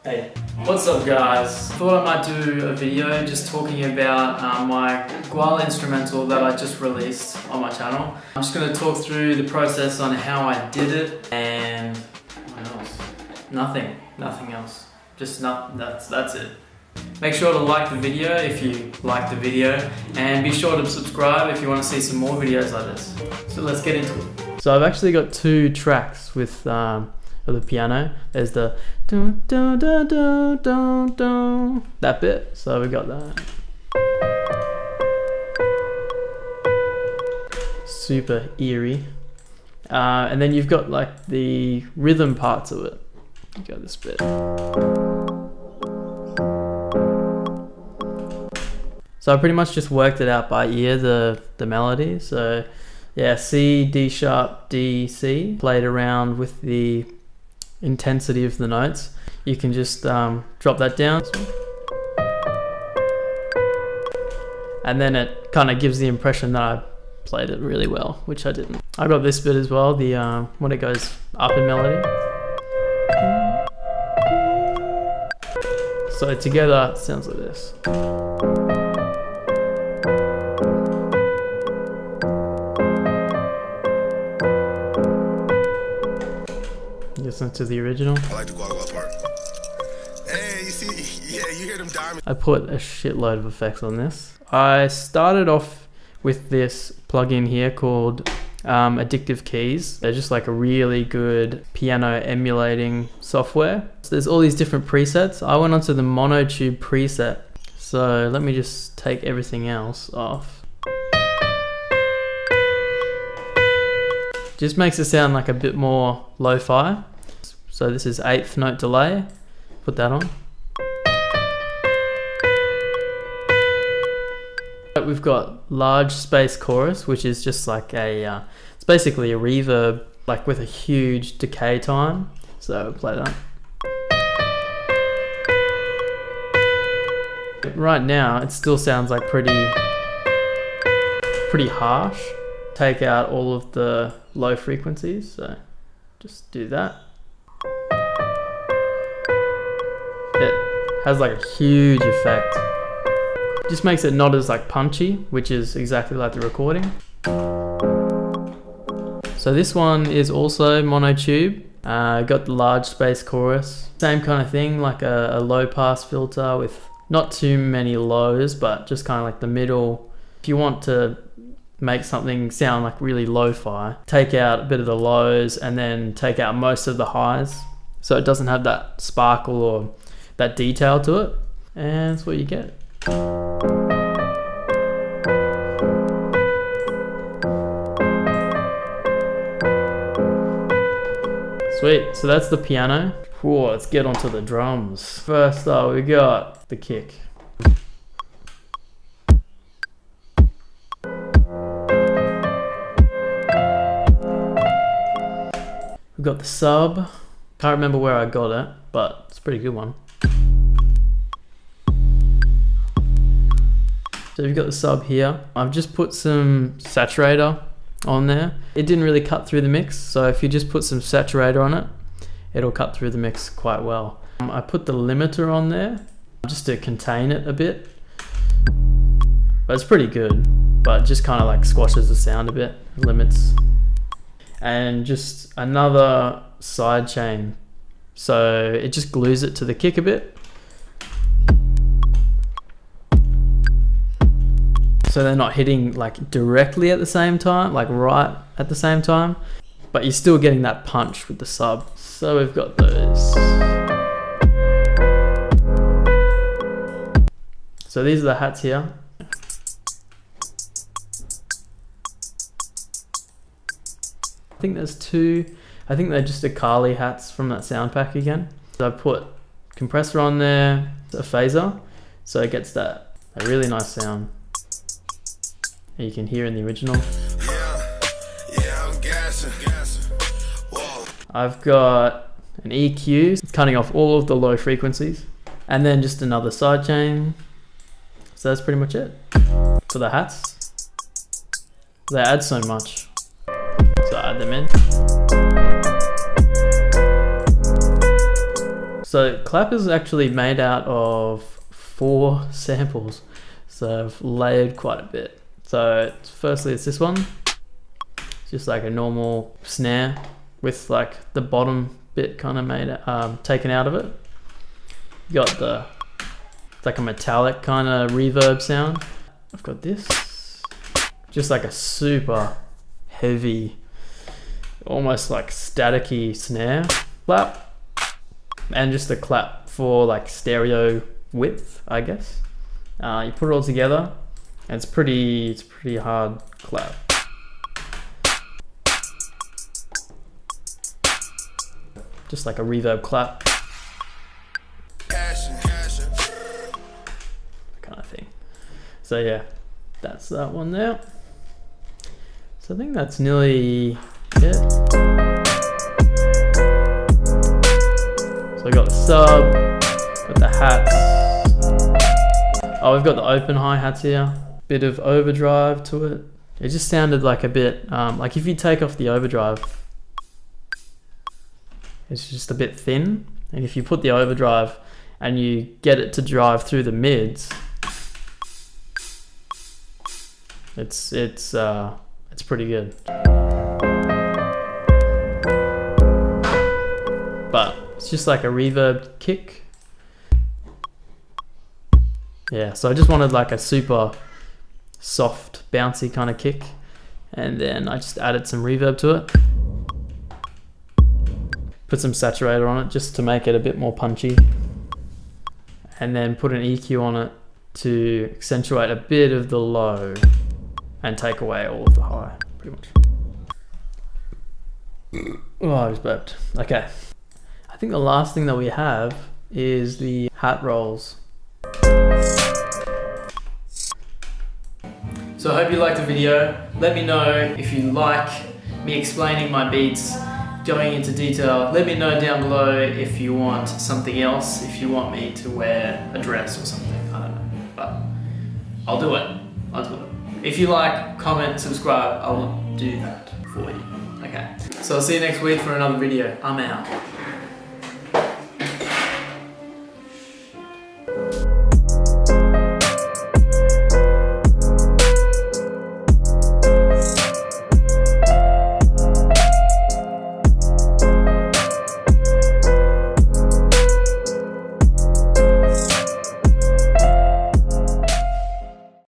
Hey, what's up guys? Thought I might do a video just talking about my Guala instrumental that I just released on my channel. I'm just going to talk through the process on how I did it and what else? Nothing else. Just that's it. Make sure to like the video if you like the video, and be sure to subscribe if you want to see some more videos like this. So let's get into it. So I've actually got two tracks with the piano. There's the dun, dun, dun, dun, dun, dun, that bit. So we got that. Super eerie. And then you've got like the rhythm parts of it. You got this bit. So I pretty much just worked it out by ear, the melody. So yeah, C, D sharp, D, C. Played around with the intensity of the notes. You can just drop that down. And then it kind of gives the impression that I played it really well, which I didn't. I got this bit as well, the when it goes up in melody. So together it sounds like this. Listen to the original. I like the Guala part. Hey, you see, yeah, you hear them diamonds. I put a shitload of effects on this. I started off with this plugin here called Addictive Keys. They're just like a really good piano emulating software. So there's all these different presets. I went onto the monotube preset. So let me just take everything else off. Just makes it sound like a bit more lo-fi. So this is 8th note delay. Put that on. We've got large space chorus, which is just like a, it's basically a reverb, like with a huge decay time. So play that. Right now, it still sounds like pretty harsh. Take out all of the low frequencies, so just do that. It has like a huge effect. Just makes it not as like punchy, which is exactly like the recording. So this one is also monotube. Got the large space chorus. Same kind of thing, like a low pass filter with not too many lows, but just kind of like the middle. If you want to make something sound like really lo-fi, take out a bit of the lows and then take out most of the highs, so it doesn't have that sparkle or that detail to it, and that's what you get. Sweet, so that's the piano. Whoa, let's get onto the drums. First up, we got the kick. We've got the sub. Can't remember where I got it, but it's a pretty good one. So you've got the sub here. I've just put some saturator on there. It didn't really cut through the mix, so if you just put some saturator on it, it'll cut through the mix quite well. I put the limiter on there just to contain it a bit, but it's pretty good, but just kind of like squashes the sound a bit, limits. And just another side chain, so it just glues it to the kick a bit, so they're not hitting like directly at the same time, like right at the same time, but you're still getting that punch with the sub. So we've got those. So these are the hats here. I think there's two. I think they're just Akali hats from that sound pack again. So I put compressor on there, a phaser, so it gets a really nice sound. And you can hear in the original. Yeah, I'm gassing. Whoa. I've got an EQ. It's cutting off all of the low frequencies, and then just another sidechain. So that's pretty much it for the hats. They add so much. So I add them in. So clap is actually made out of 4 samples. So I've layered quite a bit. So firstly it's this one. It's just like a normal snare with like the bottom bit kind of made taken out of it. You got the, it's like a metallic kind of reverb sound. I've got this, just like a super heavy, almost like staticky snare clap, and just a clap for like stereo width, I guess. You put it all together, and it's pretty hard clap. Just like a reverb clap. Kind of thing. So yeah, that's that one there. So I think that's nearly it. So I got the sub, got the hats. Oh, we've got the open hi-hats here. Bit of overdrive to it. It just sounded like a bit, like if you take off the overdrive, it's just a bit thin. And if you put the overdrive and you get it to drive through the mids, it's pretty good. But it's just like a reverb kick. Yeah, so I just wanted like a super soft, bouncy kind of kick, and then I just added some reverb to it. Put some saturator on it just to make it a bit more punchy, and then put an EQ on it to accentuate a bit of the low and take away all of the high, pretty much. Oh, I just burped. Okay. I think the last thing that we have is the hat rolls. So I hope you liked the video. Let me know if you like me explaining my beats, going into detail. Let me know down below if you want something else, if you want me to wear a dress or something. I don't know, but I'll do it. I'll do it. If you like, comment, subscribe, I'll do that for you. Okay, so I'll see you next week for another video. I'm out.